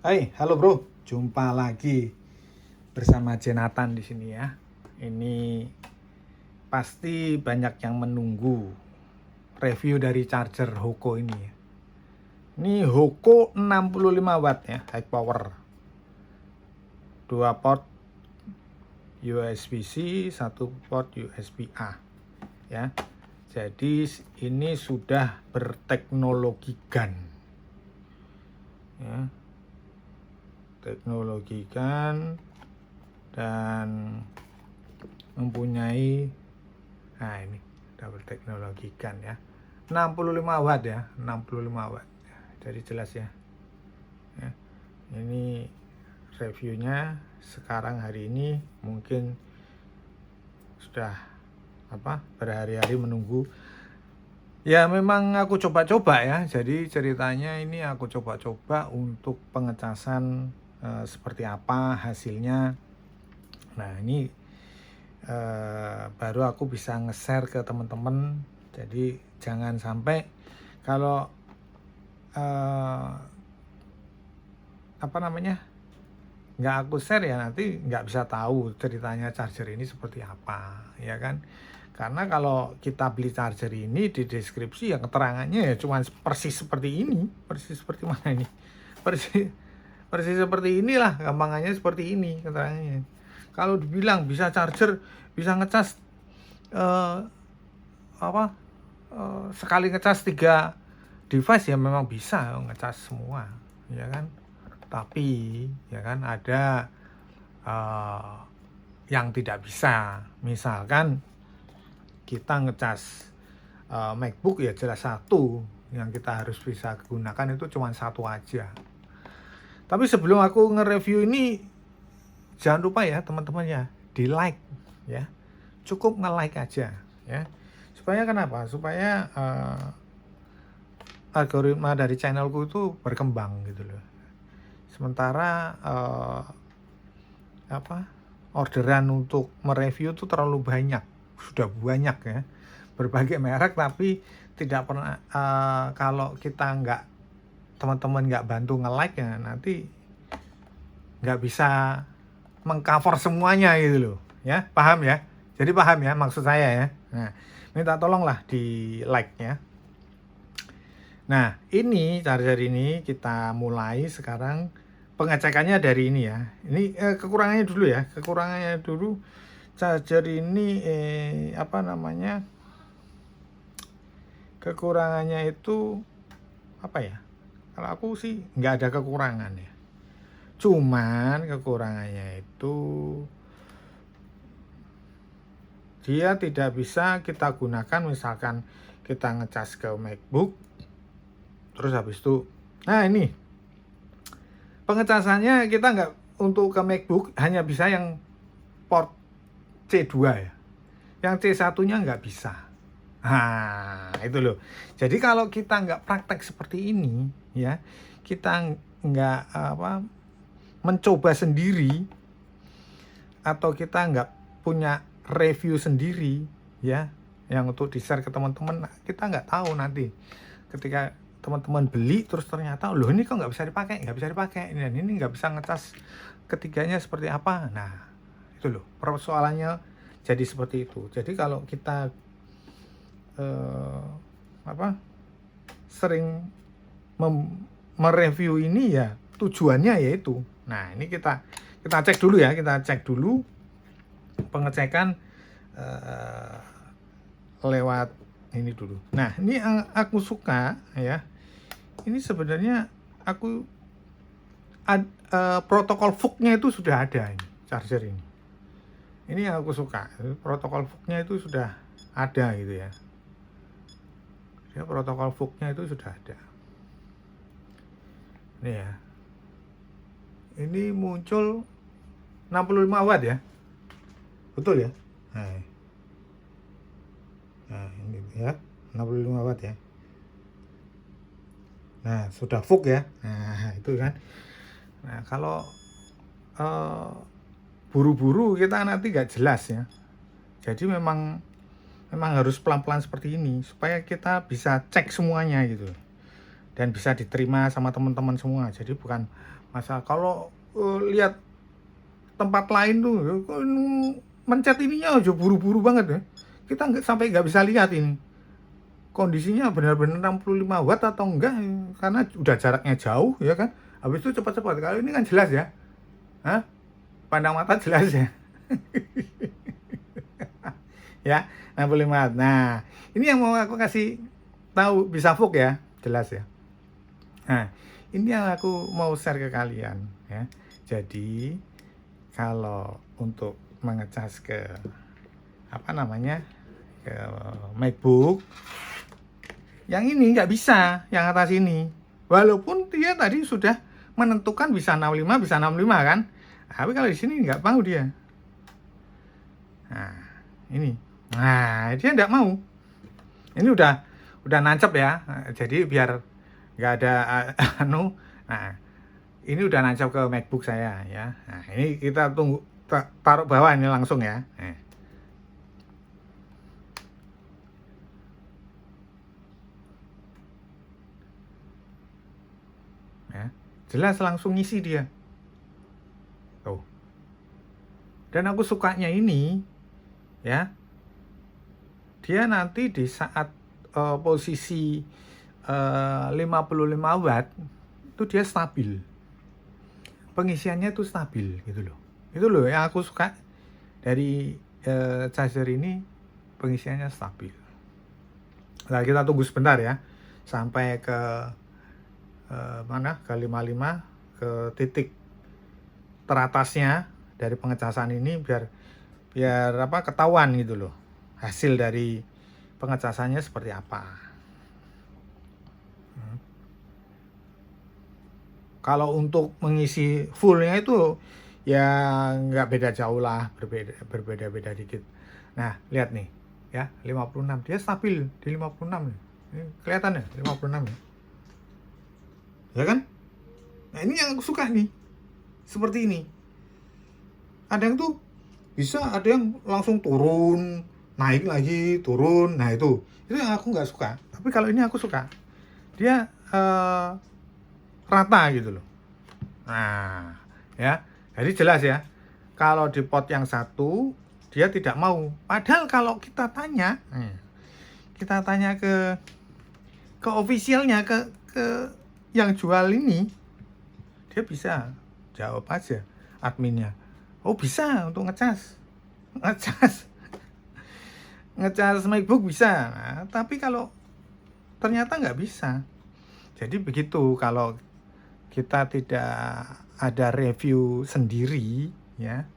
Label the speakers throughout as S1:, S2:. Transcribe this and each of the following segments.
S1: Hai, halo bro. Jumpa lagi bersama Jonathan di sini ya. Ini pasti banyak yang menunggu review dari charger Hoko ini ya. Ini Hoko 65 watt ya, high power. 2 port USB-C, 1 port USB-A ya. Jadi ini sudah berteknologi GaN. Ya. Teknologi GaN dan mempunyai ini double teknologi GaN ya, 65 watt ya, 65 watt. Jadi jelas ya. Ini reviewnya sekarang hari ini, mungkin sudah berhari-hari menunggu. Ya memang aku coba-coba ya. Jadi ceritanya ini aku coba-coba untuk pengecasan seperti apa hasilnya. Nah ini baru aku bisa nge-share ke teman-teman. Jadi jangan sampai kalau nggak aku share ya nanti nggak bisa tahu ceritanya charger ini seperti apa ya kan. Karena kalau kita beli charger ini di deskripsi ya keterangannya ya cuma persis seperti ini, persis seperti mana ini, persis seperti inilah, gampangannya seperti ini keterangannya. Kalau dibilang bisa charger, bisa ngecas sekali ngecas 3 device ya memang bisa ngecas semua ya kan. Tapi ya kan ada yang tidak bisa. Misalkan kita ngecas MacBook ya jelas satu yang kita harus bisa gunakan itu cuma satu aja. Tapi sebelum aku nge-review ini jangan lupa ya teman-teman ya, di like ya. Cukup nge-like aja ya. Supaya kenapa? Supaya algoritma dari channelku itu berkembang gitu loh. Sementara orderan untuk mereview itu terlalu banyak, sudah banyak ya, berbagai merek, tapi tidak pernah kalau kita teman-teman nggak bantu nge-like ya nanti nggak bisa mengcover semuanya gitu loh ya, paham ya? Jadi paham ya maksud saya ya. Nah, minta tolonglah di like ya. Nah, ini charger ini kita mulai sekarang pengecekannya dari ini ya. Ini kekurangannya dulu ya. Kekurangannya dulu charger ini kekurangannya itu apa ya? Kalau aku sih nggak ada kekurangan ya. Cuman kekurangannya itu dia tidak bisa kita gunakan misalkan kita ngecas ke MacBook terus habis itu, nah ini pengecasannya kita nggak, untuk ke MacBook hanya bisa yang port C2 ya, yang C1 nya nggak bisa. Nah itu loh. Jadi kalau kita nggak praktek seperti ini ya, kita nggak mencoba sendiri atau kita nggak punya review sendiri ya, yang untuk di share ke teman-teman, kita nggak tahu nanti ketika teman-teman beli terus ternyata loh ini kok nggak bisa dipakai dan ini nggak bisa ngecas ketiganya seperti apa. Nah itu loh persoalannya, jadi seperti itu. Jadi kalau kita sering mereview ini ya tujuannya yaitu, nah ini kita cek dulu ya, kita cek dulu pengecekan lewat ini dulu. Nah ini aku suka ya, ini sebenarnya aku protokol VOOC-nya itu sudah ada ini charger ini. Ini yang aku suka, protokol VOOC-nya itu sudah ada gitu ya. Ya protokol VOOC-nya itu sudah ada. Ini ya. Ini muncul 65 watt ya. Betul ya? Nah ini ya, 65 watt ya. Nah sudah VOOC ya. Nah itu kan. Nah kalau buru-buru kita nanti nggak jelas ya. Jadi memang harus pelan-pelan seperti ini supaya kita bisa cek semuanya gitu dan bisa diterima sama teman-teman semua. Jadi bukan Masa kalau lihat tempat lain tuh mencet ininya aja buru-buru banget ya. Kita sampai nggak bisa lihat ini kondisinya benar-benar 65 watt atau enggak, karena udah jaraknya jauh ya kan. Habis itu cepat-cepat. Kalau ini kan jelas ya. Hah? Pandang mata jelas ya. Ya, 65 watt. Nah, ini yang mau aku kasih tahu, bisa fog ya, jelas ya. Nah, ini yang aku mau share ke kalian ya. Jadi kalau untuk mengecas ke apa namanya, ke MacBook yang ini nggak bisa, yang atas ini. Walaupun dia tadi sudah menentukan bisa 65, bisa 65 kan. Tapi kalau di sini nggak mau dia. Nah, ini. Nah, dia nggak mau. Ini udah nancep ya. Jadi biar nggak ada anu. Nah, ini udah nancep ke MacBook saya ya. Nah, ini kita tunggu, taruh bawah ini langsung ya. Ya, jelas langsung ngisi dia. Tuh. Dan aku sukanya ini ya. Dia nanti di saat posisi 55 watt itu dia stabil. Pengisiannya itu stabil gitu loh. Itu loh yang aku suka dari charger ini, pengisiannya stabil. Nah, kita tunggu sebentar ya sampai ke mana, ke 55, ke titik teratasnya dari pengecasan ini, biar apa, ketahuan gitu loh hasil dari pengecasannya seperti apa. Kalau untuk mengisi fullnya itu ya nggak beda jauh lah, berbeda dikit. Nah, lihat nih ya, 56 dia stabil di 56 nih. Ini kelihatan ya 56 ya. Ya kan? Nah, ini yang aku suka nih. Seperti ini. Ada yang tuh bisa, ada yang langsung turun, naik lagi, turun. Nah, itu yang aku nggak suka. Tapi kalau ini aku suka. Dia rata gitu loh. Nah, ya. Jadi jelas ya. Kalau di pot yang satu dia tidak mau. Padahal kalau kita tanya ke officialnya, ke yang jual ini, dia bisa jawab aja adminnya. Oh, bisa untuk ngecas MacBook bisa. Nah, tapi kalau ternyata nggak bisa. Jadi begitu, kalau kita tidak ada review sendiri ya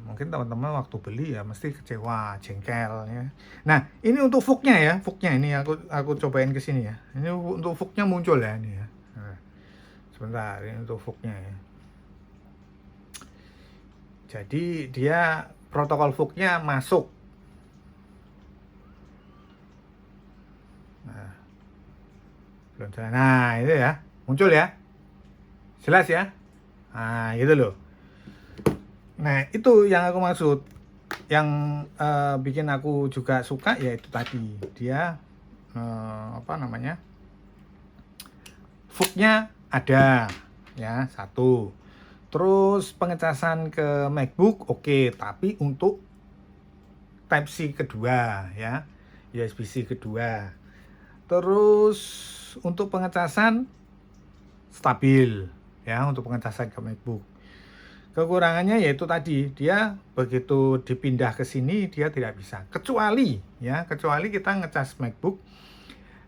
S1: mungkin teman-teman waktu beli ya mesti kecewa, jengkel ya. Nah, ini untuk fognya ya, fognya ini aku cobain ke sini ya. Ini untuk fognya muncul ya ini ya. Nah, sebentar, ini untuk fognya ya. Jadi dia protokol fognya masuk. Nah, belum jalan. Nah, itu ya, muncul ya. Jelas ya. Nah, gitu loh. Nah, itu yang aku maksud. Yang bikin aku juga suka yaitu tadi dia apa namanya, fognya ada ya, satu. Terus pengecasan ke MacBook oke, tapi untuk Type-C kedua ya, USB-C kedua. Terus untuk pengecasan stabil ya, untuk pengecasan ke MacBook. Kekurangannya yaitu tadi, dia begitu dipindah ke sini dia tidak bisa. Kecuali kita ngecas MacBook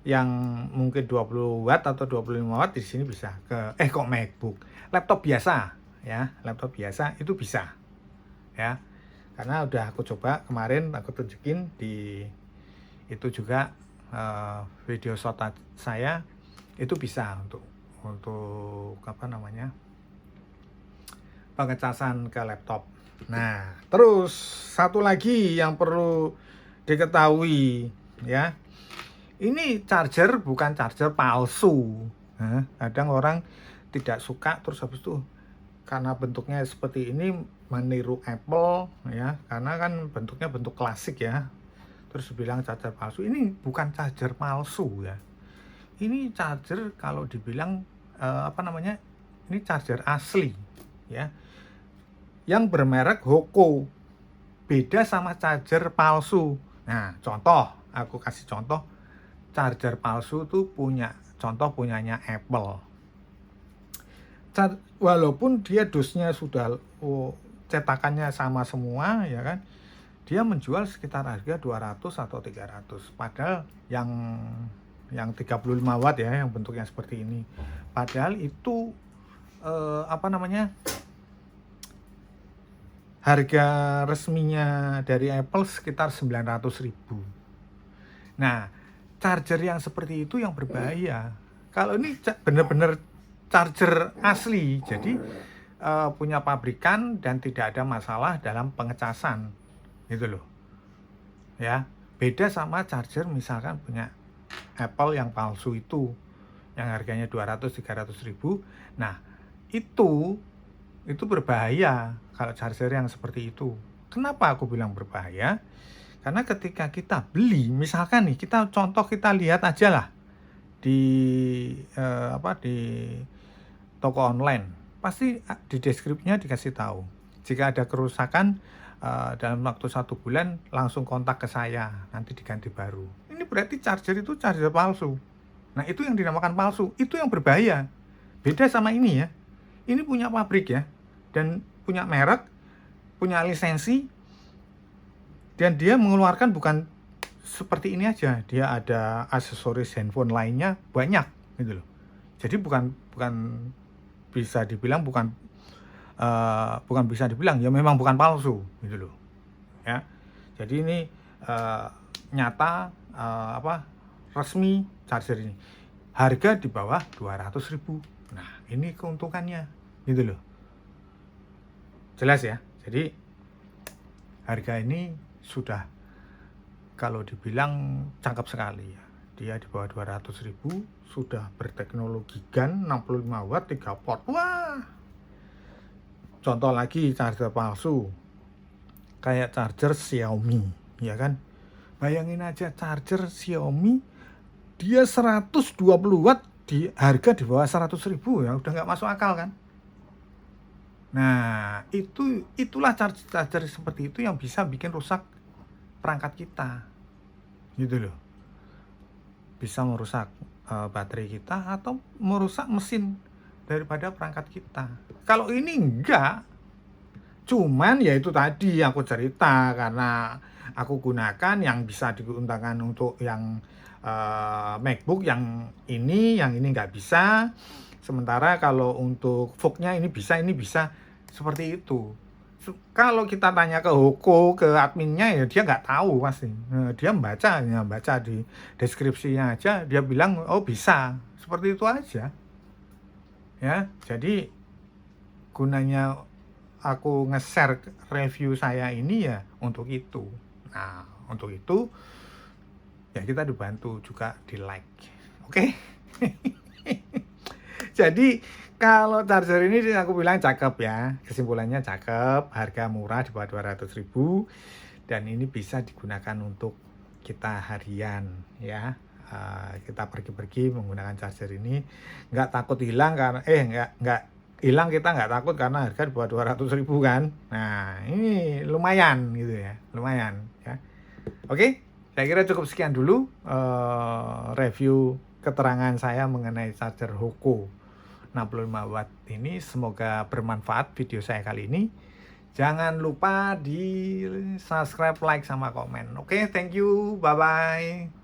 S1: yang mungkin 20 watt atau 25 watt, di sini bisa. Kok MacBook, laptop biasa ya, laptop biasa itu bisa ya. Karena udah aku coba kemarin, aku tunjukin di itu juga video shot saya, itu bisa untuk apa namanya, pengecasan ke laptop. Nah, terus satu lagi yang perlu diketahui ya, ini charger bukan charger palsu. Kadang orang tidak suka, terus habis itu karena bentuknya seperti ini meniru Apple ya, karena kan bentuknya bentuk klasik ya, terus bilang charger palsu. Ini bukan charger palsu ya, ini charger kalau dibilang apa namanya, ini charger asli ya, yang bermerek Hoco, beda sama charger palsu. Nah, contoh, aku kasih contoh, charger palsu tuh punyanya Apple. Walaupun dia dosnya sudah cetakannya sama semua ya kan, dia menjual sekitar harga 200 atau 300, padahal yang 35 watt ya, yang bentuknya seperti ini, padahal itu harga resminya dari Apple sekitar 900.000. Nah, charger yang seperti itu yang berbahaya. Kalau ini benar-benar charger asli, jadi punya pabrikan dan tidak ada masalah dalam pengecasan, gitu loh. Ya, beda sama charger misalkan punya Apple yang palsu itu, yang harganya 200-300.000. Nah, itu berbahaya kalau charger yang seperti itu. Kenapa aku bilang berbahaya? Karena ketika kita beli, misalkan nih, kita lihat aja lah di toko online, pasti di deskripsinya dikasih tahu jika ada kerusakan dalam waktu 1 bulan langsung kontak ke saya, nanti diganti baru. Ini berarti charger itu charger palsu. Nah, itu yang dinamakan palsu, itu yang berbahaya. Beda sama ini ya, ini punya pabrik ya, dan punya merek, punya lisensi, dan dia mengeluarkan bukan seperti ini aja, dia ada aksesoris handphone lainnya banyak gitu loh. Jadi bukan bisa dibilang ya memang bukan palsu gitu loh ya. Jadi ini nyata resmi charger ini harga di bawah 200.000. Nah, ini keuntungannya gitu loh. Jelas ya. Jadi harga ini sudah kalau dibilang cakep sekali ya. Dia di bawah 200.000, sudah berteknologi GaN 65 watt 3 port. Wah. Contoh lagi charger palsu. Kayak charger Xiaomi, ya kan? Bayangin aja charger Xiaomi dia 120 watt di harga di bawah 100.000 ya, udah nggak masuk akal kan? Nah, itulah charger seperti itu yang bisa bikin rusak perangkat kita. Gitu loh. Bisa merusak baterai kita atau merusak mesin daripada perangkat kita. Kalau ini enggak, cuman ya itu tadi aku cerita, karena aku gunakan yang bisa digunakan untuk yang MacBook, yang ini nggak bisa. Sementara kalau untuk VOOC-nya ini bisa, seperti itu. Kalau kita tanya ke Hoco, ke adminnya, ya dia nggak tahu pasti. Dia baca di deskripsinya aja, dia bilang oh bisa, seperti itu aja. Ya, jadi gunanya aku nge-share review saya ini ya untuk itu. Nah, untuk itu ya kita dibantu juga di like, oke? Jadi kalau charger ini aku bilang cakep ya, kesimpulannya cakep, harga murah di bawah 200.000, dan ini bisa digunakan untuk kita harian ya. Kita pergi-pergi menggunakan charger ini, nggak takut hilang karena nggak hilang, kita nggak takut karena harga di bawah 200.000 kan. Nah, ini lumayan gitu ya, lumayan ya. Oke, saya kira cukup sekian dulu review keterangan saya mengenai charger Hoco 65 watt ini. Semoga bermanfaat video saya kali ini. Jangan lupa di subscribe, like, sama komen. Oke, thank you, bye-bye.